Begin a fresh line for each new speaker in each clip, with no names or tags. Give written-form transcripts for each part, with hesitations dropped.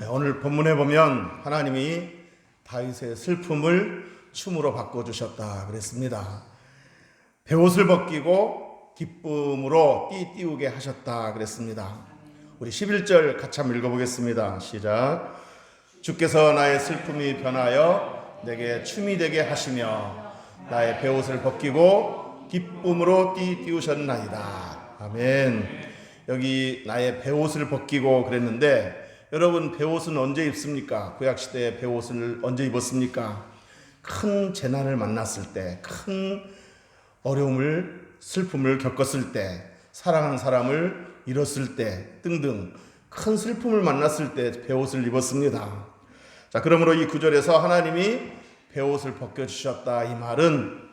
오늘 본문에 보면 하나님이 다윗의 슬픔을 춤으로 바꿔주셨다 그랬습니다. 베옷을 벗기고 기쁨으로 띠띠우게 하셨다 그랬습니다. 우리 11절 같이 한번 읽어보겠습니다. 시작. 주께서 나의 슬픔이 변하여 내게 춤이 되게 하시며 나의 베옷을 벗기고 기쁨으로 띠띠우셨나이다. 아멘. 여기 나의 베옷을 벗기고 그랬는데 여러분, 베옷은 언제 입습니까? 구약시대에 베옷을 언제 입었습니까? 큰 재난을 만났을 때, 큰 어려움을, 슬픔을 겪었을 때, 사랑하는 사람을 잃었을 때 등등 큰 슬픔을 만났을 때 베옷을 입었습니다. 자, 그러므로 이 구절에서 하나님이 베옷을 벗겨주셨다, 이 말은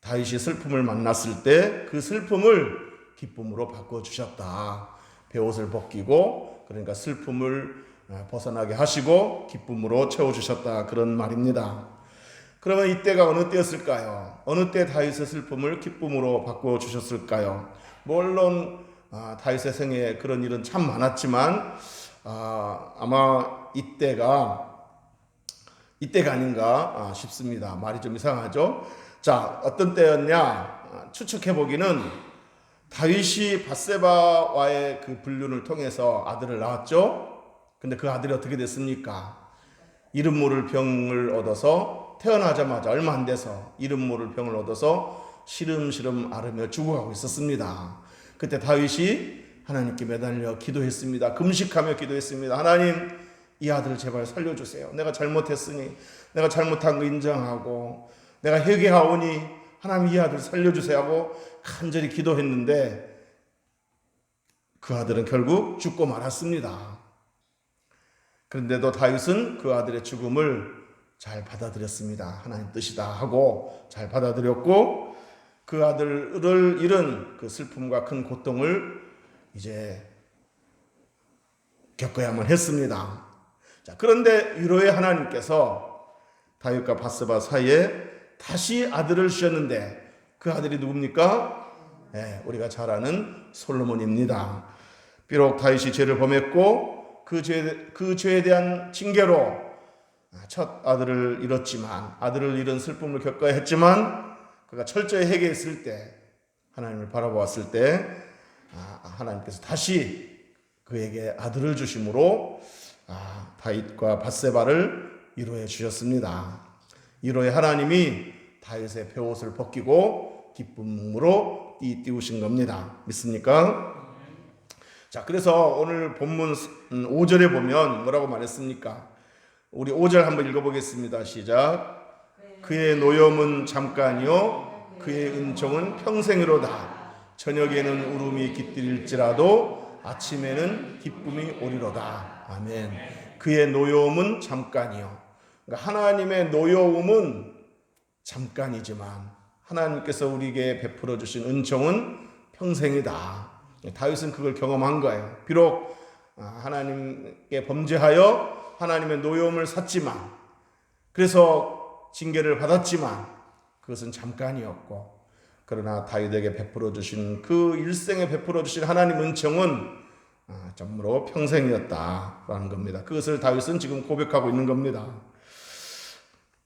다윗이 슬픔을 만났을 때 그 슬픔을 기쁨으로 바꿔주셨다. 베옷을 벗기고, 그러니까 슬픔을 벗어나게 하시고 기쁨으로 채워주셨다, 그런 말입니다. 그러면 이때가 어느 때였을까요? 어느 때 다윗의 슬픔을 기쁨으로 바꿔주셨을까요? 물론 다윗의 생애에 그런 일은 참 많았지만 아마 이때가 아닌가 싶습니다. 말이 좀 이상하죠? 자, 어떤 때였냐? 추측해보기는 다윗이 밧세바와의 그 불륜을 통해서 아들을 낳았죠. 근데 그 아들이 어떻게 됐습니까? 이름 모를 병을 얻어서 태어나자마자 얼마 안 돼서 이름 모를 병을 얻어서 시름시름 앓으며 죽어가고 있었습니다. 그때 다윗이 하나님께 매달려 기도했습니다. 금식하며 기도했습니다. 하나님, 이 아들을 제발 살려주세요. 내가 잘못했으니 내가 잘못한 거 인정하고 내가 회개하오니 하나님 이 아들 살려주세요 하고 간절히 기도했는데 그 아들은 결국 죽고 말았습니다. 그런데도 다윗은 그 아들의 죽음을 잘 받아들였습니다. 하나님 뜻이다 하고 잘 받아들였고 그 아들을 잃은 그 슬픔과 큰 고통을 이제 겪어야만 했습니다. 자, 그런데 위로의 하나님께서 다윗과 밧세바 사이에 다시 아들을 주셨는데 그 아들이 누굽니까? 우리가 잘 아는 솔로몬입니다. 비록 다윗이 죄를 범했고 그 죄에 대한 징계로 첫 아들을 잃었지만, 아들을 잃은 슬픔을 겪어야 했지만 그가 철저히 회개했을 때, 하나님을 바라보았을 때 하나님께서 다시 그에게 아들을 주심으로 다윗과 밧세바를 위로해 주셨습니다. 위로의 하나님이 다윗의 베옷을 벗기고 기쁨으로 띠우신 겁니다. 믿습니까? 자, 그래서 오늘 본문 5절에 보면 뭐라고 말했습니까? 우리 5절 한번 읽어보겠습니다. 시작. 그의 노염은 잠깐이요 그의 은총은 평생이로다. 저녁에는 울음이 깃들일지라도 아침에는 기쁨이 오리로다. 아멘. 그의 노여움은 잠깐이요. 그러니까 하나님의 노여움은 잠깐이지만 하나님께서 우리에게 베풀어 주신 은총은 평생이다. 다윗은 그걸 경험한 거예요. 비록 하나님께 범죄하여 하나님의 노여움을 샀지만, 그래서 징계를 받았지만 그것은 잠깐이었고, 그러나 다윗에게 베풀어 주신 그 일생에 베풀어 주신 하나님 은총은 정말로 평생이었다라는 겁니다. 그것을 다윗은 지금 고백하고 있는 겁니다.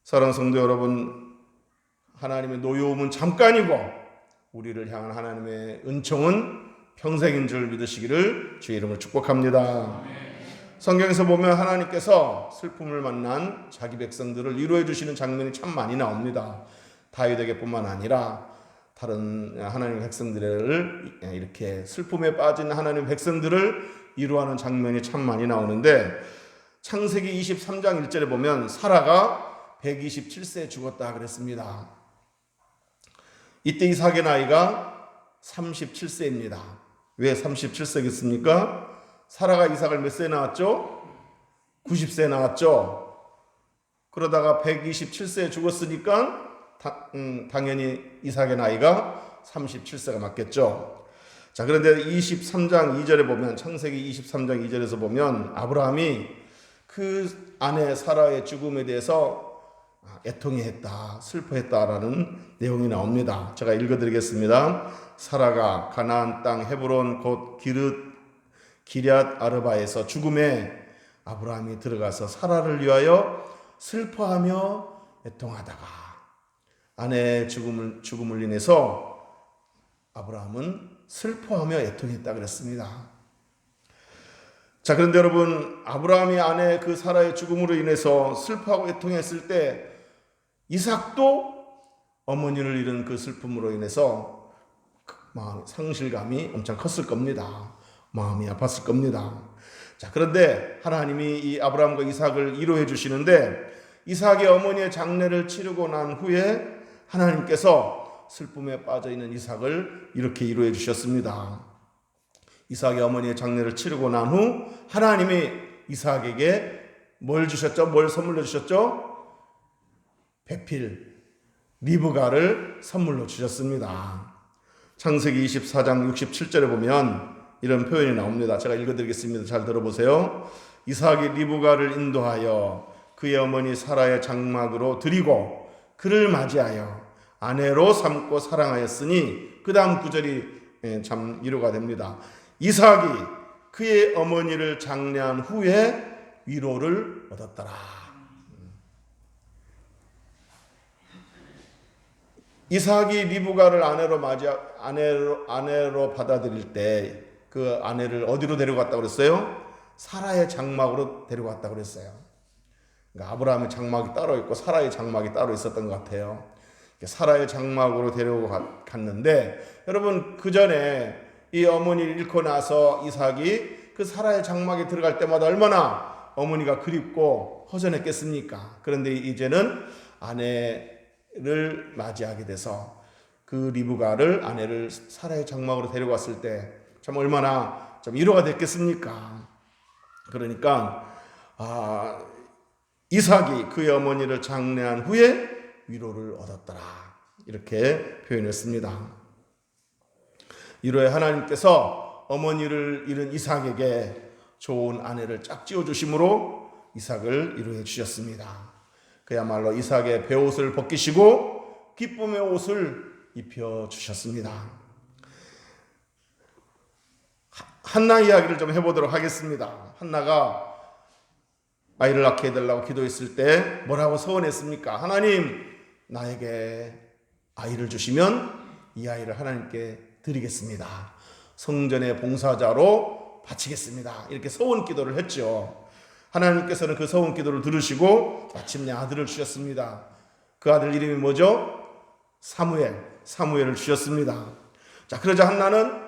사랑하는 성도 여러분, 하나님의 노여움은 잠깐이고 우리를 향한 하나님의 은총은 평생인 줄 믿으시기를 주의 이름으로 축복합니다. 성경에서 보면 하나님께서 슬픔을 만난 자기 백성들을 위로해 주시는 장면이 참 많이 나옵니다. 다윗에게 뿐만 아니라 다른 하나님의 백성들을, 이렇게 슬픔에 빠진 하나님의 백성들을 위로하는 장면이 참 많이 나오는데, 창세기 23장 1절에 보면 사라가 127세에 죽었다 그랬습니다. 이때 이삭의 나이가 37세입니다. 왜 37세겠습니까? 사라가 이삭을 몇 세에 낳았죠? 90세에 낳았죠. 그러다가 127세에 죽었으니까 당연히 이삭의 나이가 37세가 맞겠죠. 자, 그런데 23장 2절에 보면, 창세기 23장 2절에서 보면 아브라함이 그 아내 사라의 죽음에 대해서 애통해했다, 슬퍼했다라는 내용이 나옵니다. 제가 읽어드리겠습니다. 사라가 가나안 땅 헤브론 곧 기럇 아르바에서 죽음에 아브라함이 들어가서 사라를 위하여 슬퍼하며 애통하다가 아내의 죽음을 인해서 아브라함은 슬퍼하며 애통했다 그랬습니다. 자, 그런데 여러분, 아브라함이 아내 그 사라의 죽음으로 인해서 슬퍼하고 애통했을 때 이삭도 어머니를 잃은 그 슬픔으로 인해서 상실감이 엄청 컸을 겁니다. 마음이 아팠을 겁니다. 자, 그런데 하나님이 이 아브라함과 이삭을 위로해 주시는데 이삭의 어머니의 장례를 치르고 난 후에 하나님께서 슬픔에 빠져 있는 이삭을 이렇게 위로해 주셨습니다. 이삭의 어머니의 장례를 치르고 난 후 하나님이 이삭에게 뭘 주셨죠? 뭘 선물로 주셨죠? 배필 리브가를 선물로 주셨습니다. 창세기 24장 67절에 보면 이런 표현이 나옵니다. 제가 읽어드리겠습니다. 잘 들어보세요. 이삭이 리브가를 인도하여 그의 어머니 사라의 장막으로 드리고 그를 맞이하여 아내로 삼고 사랑하였으니 그 다음 구절이 참 위로가 됩니다. 이삭이 그의 어머니를 장례한 후에 위로를 얻었더라. 이삭이 리브가를 아내로 받아들일 때 그 아내를 어디로 데려갔다고 그랬어요? 사라의 장막으로 데려갔다고 그랬어요. 그러니까 아브라함의 장막이 따로 있고 사라의 장막이 따로 있었던 것 같아요. 사라의 장막으로 데려갔는데 여러분, 그 전에 이 어머니를 잃고 나서 이삭이 그 사라의 장막에 들어갈 때마다 얼마나 어머니가 그립고 허전했겠습니까? 그런데 이제는 아내를 맞이하게 돼서 그 리브가를 아내를 사라의 장막으로 데려갔을 때 참 얼마나 좀 위로가 됐겠습니까? 그러니까 이삭이 그의 어머니를 장례한 후에 위로를 얻었더라, 이렇게 표현했습니다. 위로의 하나님께서 어머니를 잃은 이삭에게 좋은 아내를 짝지어 주심으로 이삭을 위로해 주셨습니다. 그야말로 이삭의 베옷을 벗기시고 기쁨의 옷을 입혀 주셨습니다. 한나 이야기를 좀 해보도록 하겠습니다. 한나가 아이를 낳게 해달라고 기도했을 때 뭐라고 서원했습니까? 하나님, 나에게 아이를 주시면 이 아이를 하나님께 드리겠습니다. 성전의 봉사자로 바치겠습니다. 이렇게 서원 기도를 했죠. 하나님께서는 그 서원 기도를 들으시고 마침내 아들을 주셨습니다. 그 아들 이름이 뭐죠? 사무엘을 주셨습니다. 자, 그러자 한나는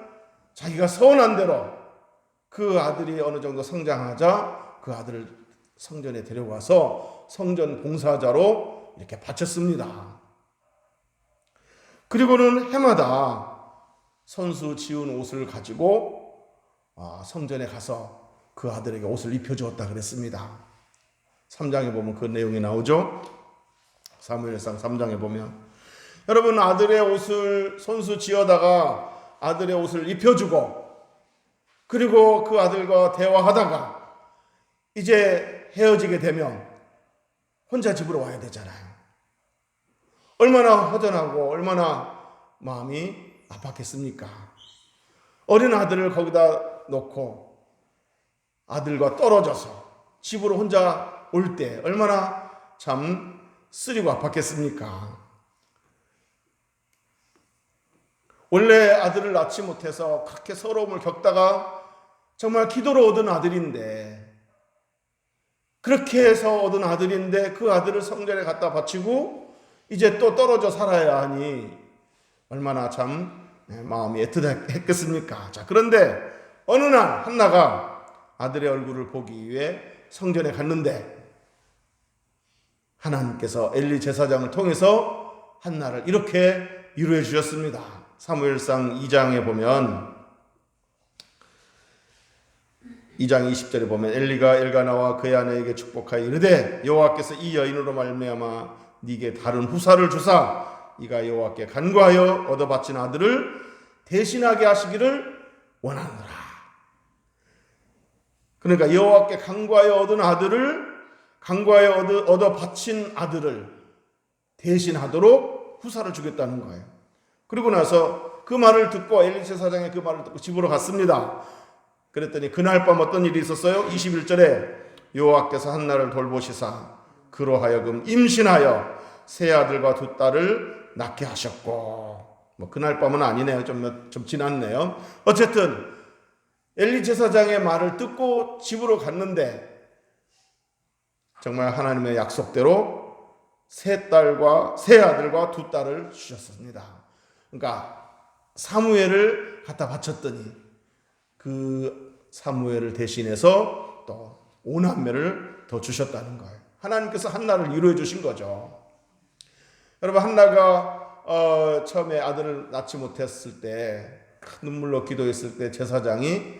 자기가 서원한 대로 그 아들이 어느 정도 성장하자 그 아들을 성전에 데려와서 성전 봉사자로 이렇게 바쳤습니다. 그리고는 해마다 손수 지은 옷을 가지고 성전에 가서 그 아들에게 옷을 입혀주었다 그랬습니다. 3장에 보면 그 내용이 나오죠. 사무엘상 3장에 보면 여러분, 아들의 옷을 손수 지어다가 아들의 옷을 입혀주고 그리고 그 아들과 대화하다가 이제 헤어지게 되면 혼자 집으로 와야 되잖아요. 얼마나 허전하고 얼마나 마음이 아팠겠습니까? 어린 아들을 거기다 놓고 아들과 떨어져서 집으로 혼자 올 때 얼마나 참 쓰리고 아팠겠습니까? 원래 아들을 낳지 못해서 그렇게 서러움을 겪다가 정말 기도로 얻은 아들인데, 그렇게 해서 얻은 아들인데 그 아들을 성전에 갖다 바치고 이제 또 떨어져 살아야 하니 얼마나 참 마음이 애틋했겠습니까? 자, 그런데 어느 날 한나가 아들의 얼굴을 보기 위해 성전에 갔는데 하나님께서 엘리 제사장을 통해서 한나를 이렇게 위로해 주셨습니다. 사무엘상 2장에 보면 2장 20절에 보면 엘리가 엘가나와 그의 아내에게 축복하여 이르되 여호와께서 이 여인으로 말미암아 네게 다른 후사를 주사 이가 여호와께 간구하여 얻어 바친 아들을 대신하게 하시기를 원하노라. 그러니까 여호와께 간구하여 얻어 바친 아들을 대신하도록 후사를 주겠다는 거예요. 그리고 나서 그 말을 듣고 엘리 제사장의 그 말을 듣고 집으로 갔습니다. 그랬더니 그날 밤 어떤 일이 있었어요? 21절에 여호와께서 한나를 돌보시사 그로 하여금 임신하여 세 아들과 두 딸을 낳게 하셨고, 뭐 그날 밤은 아니네요. 좀 지났네요. 어쨌든 엘리 제사장의 말을 듣고 집으로 갔는데 정말 하나님의 약속대로 세 딸과 세 아들과 두 딸을 주셨습니다. 그러니까 사무엘을 갖다 바쳤더니 그 사무엘을 대신해서 또 오남매를 더 주셨다는 거예요. 하나님께서 한나를 위로해 주신 거죠. 여러분, 한나가 처음에 아들을 낳지 못했을 때 눈물로 기도했을 때 제사장이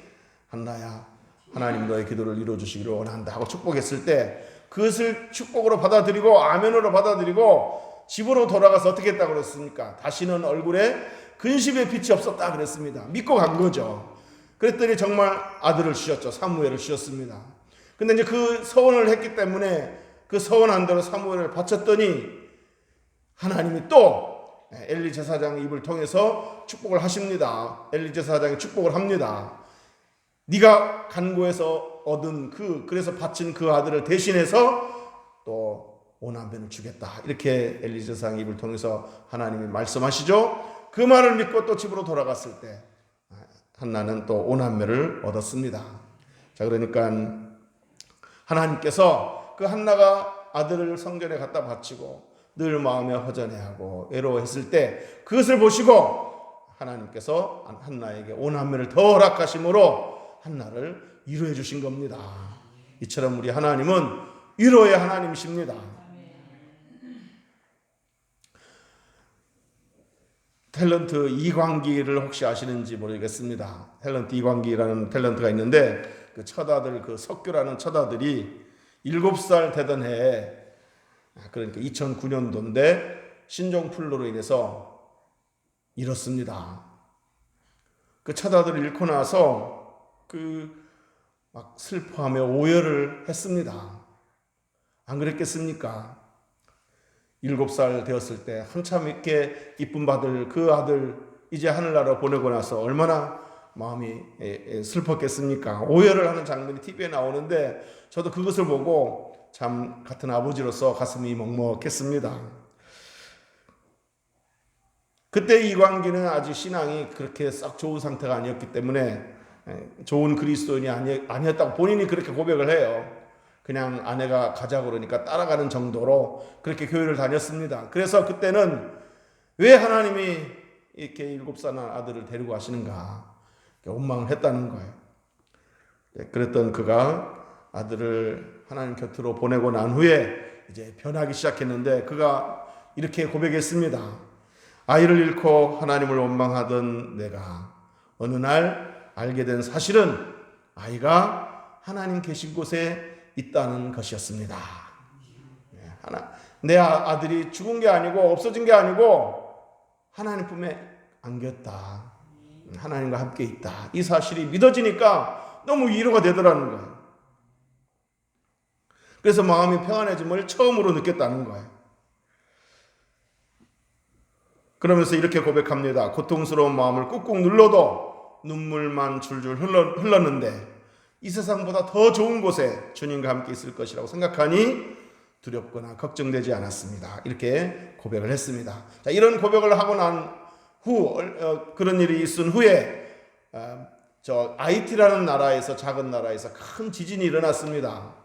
한나야, 하나님 너의 기도를 이루어 주시기를 원한다 하고 축복했을 때 그것을 축복으로 받아들이고 아멘으로 받아들이고 집으로 돌아가서 어떻게 했다고 그랬습니까? 다시는 얼굴에 근심의 빛이 없었다 그랬습니다. 믿고 간 거죠. 그랬더니 정말 아들을 주셨죠. 사무엘을 주셨습니다. 근데 이제 그 서원을 했기 때문에 그 서원한 대로 사무엘을 바쳤더니 하나님이 또 엘리 제사장의 입을 통해서 축복을 하십니다. 엘리 제사장이 축복을 합니다. 네가 간구해서 얻은 그래서 바친 그 아들을 대신해서 또 오남매를 주겠다. 이렇게 엘리 제사장의 입을 통해서 하나님이 말씀하시죠. 그 말을 믿고 또 집으로 돌아갔을 때 한나는 또 오남매를 얻었습니다. 자, 그러니까 하나님께서 그 한나가 아들을 성전에 갖다 바치고 늘 마음에 허전해하고 외로워했을 때 그것을 보시고 하나님께서 한나에게 오남매를 더 허락하심으로 한나를 위로해 주신 겁니다. 이처럼 우리 하나님은 위로의 하나님이십니다. 탤런트 이광기를 혹시 아시는지 모르겠습니다. 탤런트 이광기라는 탤런트가 있는데 그 처다들, 그 석규라는 처다들이 7살 되던 해에, 그러니까 2009년도인데 신종플루로 인해서 잃었습니다. 그 처다들을 잃고 나서 막 슬퍼하며 오열을 했습니다. 안 그랬겠습니까? 7살 되었을 때 한참 있게 이쁨 받을 그 아들 이제 하늘나라 보내고 나서 얼마나 마음이 슬펐겠습니까? 오열을 하는 장면이 TV에 나오는데 저도 그것을 보고 참 같은 아버지로서 가슴이 먹먹했습니다. 그때 이광기는 아직 신앙이 그렇게 썩 좋은 상태가 아니었기 때문에 좋은 그리스도인이 아니었다고 본인이 그렇게 고백을 해요. 그냥 아내가 가자고 그러니까 따라가는 정도로 그렇게 교회를 다녔습니다. 그래서 그때는 왜 하나님이 이렇게 7살 아들을 데리고 가시는가 원망을 했다는 거예요. 그랬던 그가 아들을 하나님 곁으로 보내고 난 후에 이제 변하기 시작했는데 그가 이렇게 고백했습니다. 아이를 잃고 하나님을 원망하던 내가 어느 날 알게 된 사실은 아이가 하나님 계신 곳에 있다는 것이었습니다. 내 아들이 죽은 게 아니고 없어진 게 아니고 하나님 품에 안겼다. 하나님과 함께 있다. 이 사실이 믿어지니까 너무 위로가 되더라는 거예요. 그래서 마음이 평안해짐을 처음으로 느꼈다는 거예요. 그러면서 이렇게 고백합니다. 고통스러운 마음을 꾹꾹 눌러도 눈물만 줄줄 흘렀는데 이 세상보다 더 좋은 곳에 주님과 함께 있을 것이라고 생각하니 두렵거나 걱정되지 않았습니다. 이렇게 고백을 했습니다. 자, 이런 고백을 하고 난 후 그런 일이 있은 후에 저 IT라는 나라에서 작은 나라에서 큰 지진이 일어났습니다.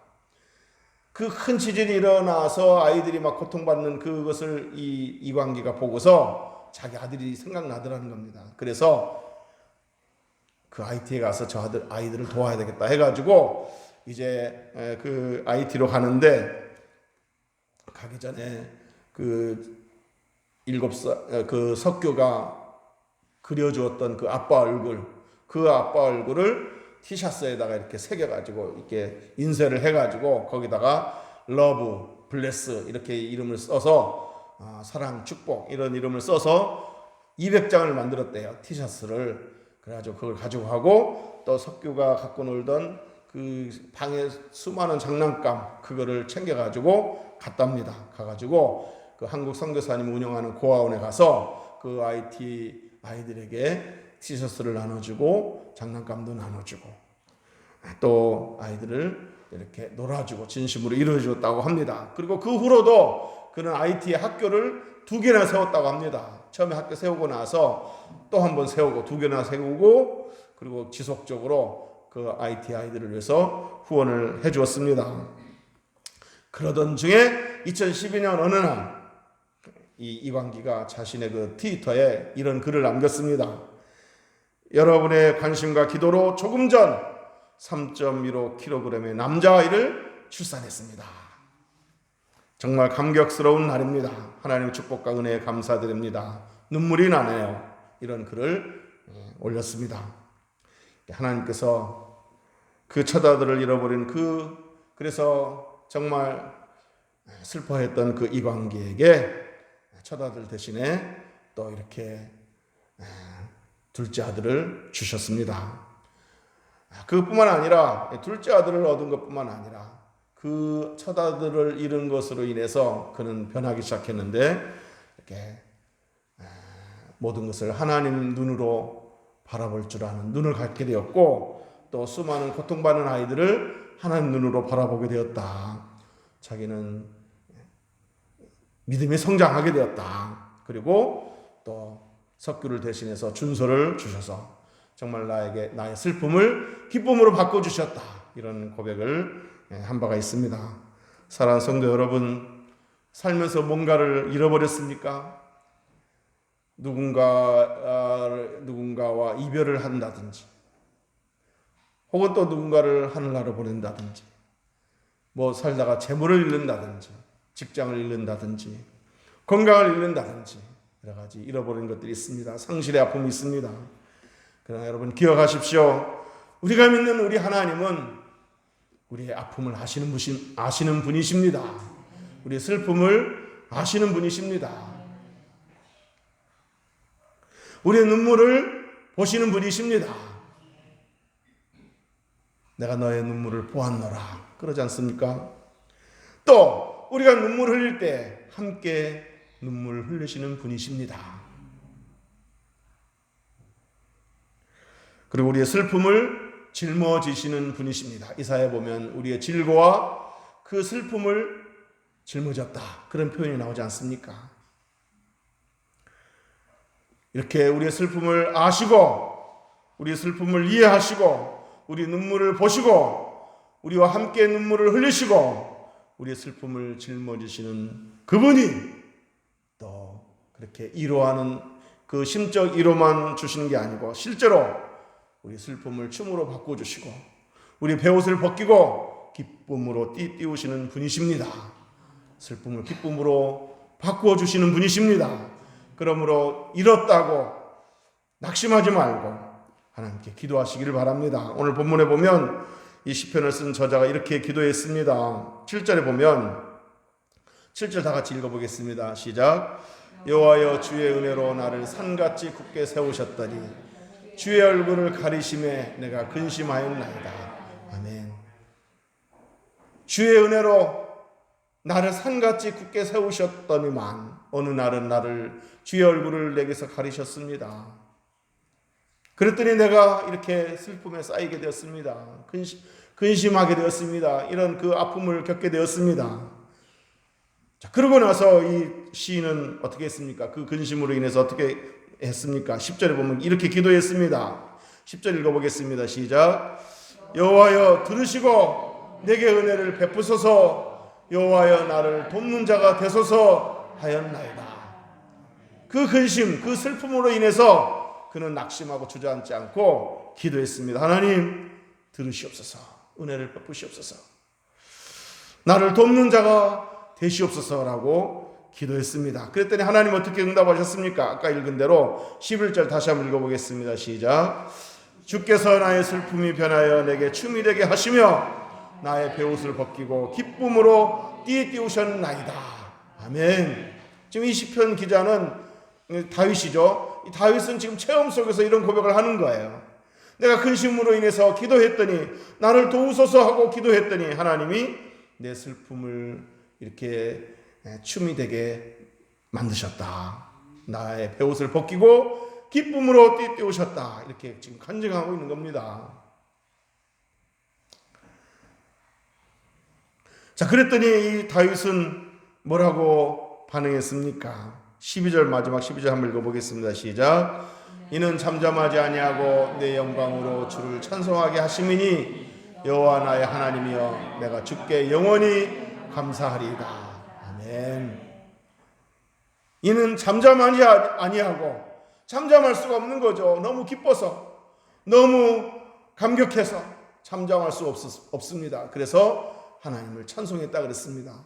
그 큰 지진이 일어나서 아이들이 막 고통받는 그것을 이광기가 보고서 자기 아들이 생각나더라는 겁니다. 그래서 그 IT에 가서 저 아이들을 도와야 되겠다 해가지고 이제 그 IT로 가는데 가기 전에 그 7살 그 석교가 그려주었던 그 아빠 얼굴을 티셔츠에다가 이렇게 새겨가지고 이렇게 인쇄를 해가지고 거기다가 러브, 블레스 이렇게 이름을 써서 사랑, 축복 이런 이름을 써서 200장을 만들었대요. 티셔츠를. 그래가지고 그걸 가지고 가고 또 석규가 갖고 놀던 그 방에 수많은 장난감 그거를 챙겨가지고 갔답니다. 가가지고 그 한국 선교사님 운영하는 고아원에 가서 그 IT 아이들에게 티셔츠를 나눠주고 장난감도 나눠주고 또 아이들을 이렇게 놀아주고 진심으로 이루어주었다고 합니다. 그리고 그 후로도 그는 IT 학교를 2개나 세웠다고 합니다. 처음에 학교 세우고 나서 또 한 번 세우고 2개나 세우고 그리고 지속적으로 그 IT 아이들을 위해서 후원을 해주었습니다. 그러던 중에 2012년 어느 날 이 이광기가 자신의 그 트위터에 이런 글을 남겼습니다. 여러분의 관심과 기도로 조금 전 3.15kg의 남자아이를 출산했습니다. 정말 감격스러운 날입니다. 하나님의 축복과 은혜에 감사드립니다. 눈물이 나네요. 이런 글을 올렸습니다. 하나님께서 그 처자들을 잃어버린 그래서 정말 슬퍼했던 그 이광기에게 처자들 대신에 또 이렇게 둘째 아들을 주셨습니다. 그뿐만 아니라 둘째 아들을 얻은 것뿐만 아니라 그 처자들을 잃은 것으로 인해서 그는 변하기 시작했는데 이렇게 모든 것을 하나님 눈으로 바라볼 줄 아는 눈을 갖게 되었고 또 수많은 고통받는 아이들을 하나님 눈으로 바라보게 되었다. 자기는 믿음이 성장하게 되었다. 그리고 또 석규를 대신해서 준서를 주셔서 정말 나의 슬픔을 기쁨으로 바꿔주셨다. 이런 고백을 한 바가 있습니다. 사랑하는 성도 여러분, 살면서 뭔가를 잃어버렸습니까? 누군가와 이별을 한다든지 혹은 또 누군가를 하늘나라로 보낸다든지 살다가 재물을 잃는다든지 직장을 잃는다든지 건강을 잃는다든지 여러 가지 잃어버린 것들이 있습니다. 상실의 아픔이 있습니다. 그러나 여러분 기억하십시오. 우리가 믿는 우리 하나님은 우리의 아픔을 아시는 분이십니다. 우리의 슬픔을 아시는 분이십니다. 우리의 눈물을 보시는 분이십니다. 내가 너의 눈물을 보았노라 그러지 않습니까? 또 우리가 눈물 흘릴 때 함께 눈물 흘리시는 분이십니다. 그리고 우리의 슬픔을 짊어지시는 분이십니다. 이사야에 보면 우리의 질고와 그 슬픔을 짊어졌다 그런 표현이 나오지 않습니까? 이렇게 우리의 슬픔을 아시고 우리의 슬픔을 이해하시고 우리 눈물을 보시고 우리와 함께 눈물을 흘리시고 우리의 슬픔을 짊어지시는 그분이 또 그렇게 위로하는 그 심적 위로만 주시는 게 아니고 실제로 우리 슬픔을 춤으로 바꿔주시고 우리 베옷을 벗기고 기쁨으로 띠띠우시는 분이십니다. 슬픔을 기쁨으로 바꾸어주시는 분이십니다. 그러므로 잃었다고 낙심하지 말고 하나님께 기도하시기를 바랍니다. 오늘 본문에 보면 이 시편을 쓴 저자가 이렇게 기도했습니다. 7절에 보면 7절 다 같이 읽어보겠습니다. 시작. 여호와여 주의 은혜로 나를 산같이 굳게 세우셨더니 주의 얼굴을 가리심에 내가 근심하였나이다. 아멘. 주의 은혜로 나를 산같이 굳게 세우셨더니만 어느 날은 나를 주의 얼굴을 내게서 가리셨습니다. 그랬더니 내가 이렇게 슬픔에 쌓이게 되었습니다. 근심하게 되었습니다. 이런 그 아픔을 겪게 되었습니다. 자, 그러고 나서 이 시인은 어떻게 했습니까? 그 근심으로 인해서 어떻게 했습니까? 10절에 보면 이렇게 기도했습니다. 10절 읽어보겠습니다. 시작. 여호와여 들으시고 내게 은혜를 베푸소서. 여호와여 나를 돕는 자가 되소서 하였나이다. 그 근심, 그 슬픔으로 인해서 그는 낙심하고 주저앉지 않고 기도했습니다. 하나님 들으시옵소서. 은혜를 베푸시옵소서. 나를 돕는 자가 되시옵소서라고 기도했습니다. 그랬더니 하나님 어떻게 응답하셨습니까? 아까 읽은 대로 11절 다시 한번 읽어보겠습니다. 시작. 주께서 나의 슬픔이 변하여 내게 춤이 되게 하시며 나의 베옷을 벗기고 기쁨으로 띠띠우셨나이다. 아멘. 지금 이 시편 기자는 다윗이죠. 이 다윗은 지금 체험 속에서 이런 고백을 하는 거예요. 내가 근심으로 인해서 기도했더니 나를 도우소서 하고 기도했더니 하나님이 내 슬픔을 이렇게 춤이 되게 만드셨다. 나의 베옷을 벗기고 기쁨으로 띠띠우셨다. 이렇게 지금 간증하고 있는 겁니다. 자, 그랬더니 이 다윗은 뭐라고 반응했습니까? 12절, 마지막 12절 한번 읽어보겠습니다. 시작. 이는 잠잠하지 아니하고 내 영광으로 주를 찬송하게 하심이니 여호와 나의 하나님이여 내가 주께 영원히 감사하리이다. 아멘. 이는 잠잠하지 아니하고, 잠잠할 수가 없는 거죠. 너무 기뻐서, 너무 감격해서 잠잠할 수 없습니다. 그래서 하나님을 찬송했다 그랬습니다.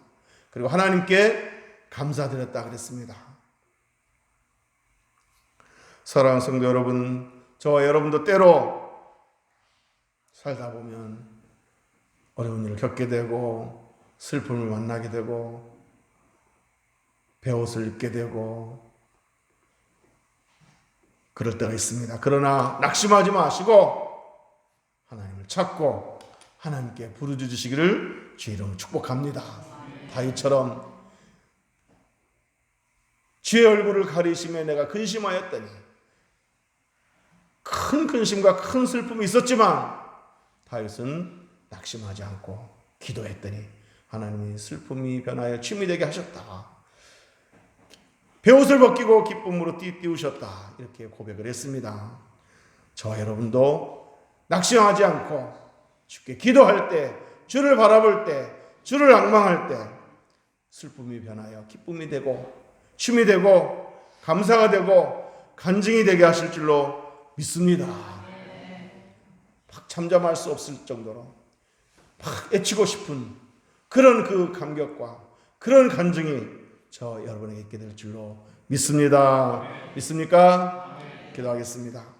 그리고 하나님께 감사드렸다 그랬습니다. 사랑하는 성도 여러분, 저와 여러분도 때로 살다 보면 어려운 일을 겪게 되고 슬픔을 만나게 되고 베옷을 입게 되고 그럴 때가 있습니다. 그러나 낙심하지 마시고 하나님을 찾고 하나님께 부르짖으시기를 주의 이름으로 축복합니다. 다윗처럼 주의 얼굴을 가리심에 내가 근심하였더니, 큰 근심과 큰 슬픔이 있었지만 다윗은 낙심하지 않고 기도했더니 하나님이 슬픔이 변하여 춤이 되게 하셨다. 베옷을 벗기고 기쁨으로 띄우셨다. 이렇게 고백을 했습니다. 저와 여러분도 낙심하지 않고 주께 기도할 때, 주를 바라볼 때, 주를 앙망할 때 슬픔이 변하여 기쁨이 되고 춤이 되고 감사가 되고 간증이 되게 하실 줄로 믿습니다. 막 잠잠할 수 없을 정도로 막 애치고 싶은 그런 그 감격과 그런 간증이 저 여러분에게 있게 될 줄로 믿습니다. 믿습니까? 기도하겠습니다.